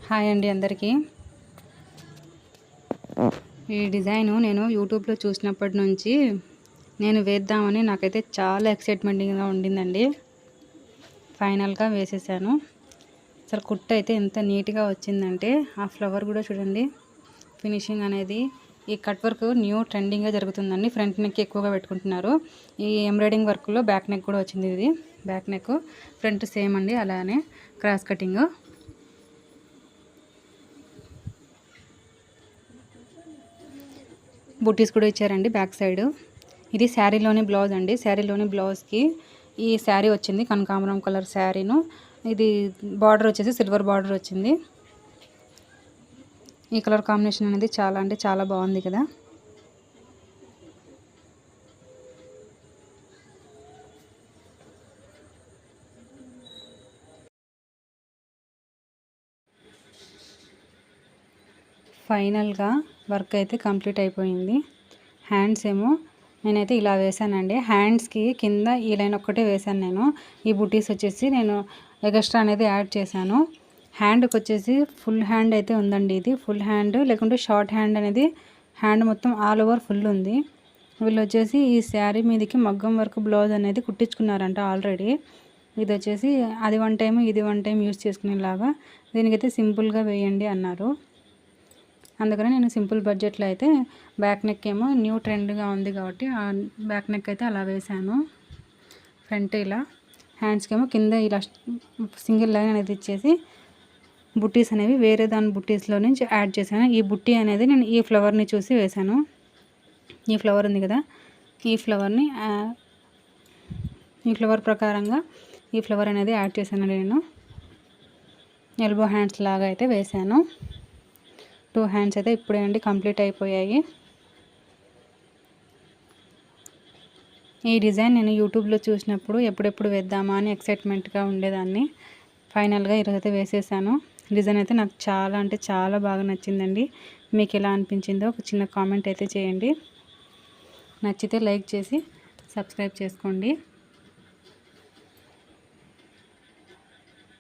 Hi అండి అందరికీ. ఈ డిజైను నేను యూట్యూబ్లో చూసినప్పటి నుంచి నేను వేద్దామని నాకైతే చాలా ఎక్సైట్మెంటింగ్గా ఉండిందండి. ఫైనల్గా వేసేసాను. అసలు కుట్టు అయితే ఎంత నీట్గా వచ్చిందంటే ఆ ఫ్లవర్ కూడా చూడండి. ఫినిషింగ్ అనేది ఈ కట్ వర్క్ న్యూ ట్రెండింగ్గా జరుగుతుందండి. ఫ్రంట్ నెక్ ఎక్కువగా పెట్టుకుంటున్నారు. ఈ ఎంబ్రాయిడింగ్ వర్క్లో బ్యాక్ నెక్ కూడా వచ్చింది. ఇది బ్యాక్ నెక్, ఫ్రంట్ సేమ్ అండి. అలానే క్రాస్ కటింగ్. బుటీస్ కూడా ఇచ్చారండి బ్యాక్ సైడ్. ఇది శారీలోని బ్లౌజ్ అండి. శారీలోని బ్లౌజ్కి ఈ శారీ వచ్చింది కనకాంబరం కలర్ శారీను. ఇది బార్డర్ వచ్చేసి సిల్వర్ బార్డర్ వచ్చింది. ఈ కలర్ కాంబినేషన్ అనేది చాలా అంటే చాలా బాగుంది కదా. ఫైనల్గా వర్క్ అయితే కంప్లీట్ అయిపోయింది. హ్యాండ్స్ ఏమో నేనైతే ఇలా వేసానండి. హ్యాండ్స్కి కింద ఈ లైన్ ఒక్కటే వేసాను నేను. ఈ బుటీస్ వచ్చేసి నేను ఎక్స్ట్రా అనేది యాడ్ చేశాను. హ్యాండ్కి వచ్చేసి ఫుల్ హ్యాండ్ అయితే ఉందండి. ఇది ఫుల్ హ్యాండ్ లేకుంటే షార్ట్ హ్యాండ్ అనేది హ్యాండ్ మొత్తం ఆల్ ఓవర్ ఫుల్ ఉంది. వీళ్ళు వచ్చేసి ఈ శారీ మీదకి మగ్గం వర్క్ బ్లౌజ్ అనేది కుట్టించుకున్నారంట ఆల్రెడీ. ఇది వచ్చేసి అది వన్ టైం ఇది వన్ టైం యూస్ చేసుకునేలాగా దీనికైతే సింపుల్గా వేయండి అన్నారు. అందుకని నేను సింపుల్ బడ్జెట్లో అయితే బ్యాక్ నెక్ ఏమో న్యూ ట్రెండ్గా ఉంది కాబట్టి ఆ బ్యాక్ నెక్ అయితే అలా వేసాను. ఫ్రంట్ ఇలా, హ్యాండ్స్కి ఏమో కింద ఇలా సింగిల్ లైన్ అనేది ఇచ్చేసి బుట్టీస్ అనేవి వేరే దాని బుట్టీస్లో నుంచి యాడ్ చేశాను. ఈ బుట్టీ అనేది నేను ఈ ఫ్లవర్ని చూసి వేశాను. ఈ ఫ్లవర్ ఉంది కదా, ఈ ఫ్లవర్ని ఈ ఫ్లవర్ ప్రకారంగా ఈ ఫ్లవర్ అనేది యాడ్ చేశాను. నేను ఎల్బో హ్యాండ్స్ లాగా అయితే వేశాను. 2 హ్యాండ్స్ అయితే ఇప్పుడే అండి కంప్లీట్ అయిపోయాయి. ఈ డిజైన్ నేను యూట్యూబ్లో చూసినప్పుడు ఎప్పుడెప్పుడు వేద్దామా అని ఎక్సైట్మెంట్గా ఉండేదాన్ని. ఫైనల్గా ఈరోజైతే వేసేసాను. డిజైన్ అయితే నాకు చాలా అంటే చాలా బాగా నచ్చిందండి. మీకు ఎలా అనిపించిందో ఒక చిన్న కామెంట్ అయితే చేయండి. నచ్చితే లైక్ చేసి సబ్స్క్రైబ్ చేసుకోండి.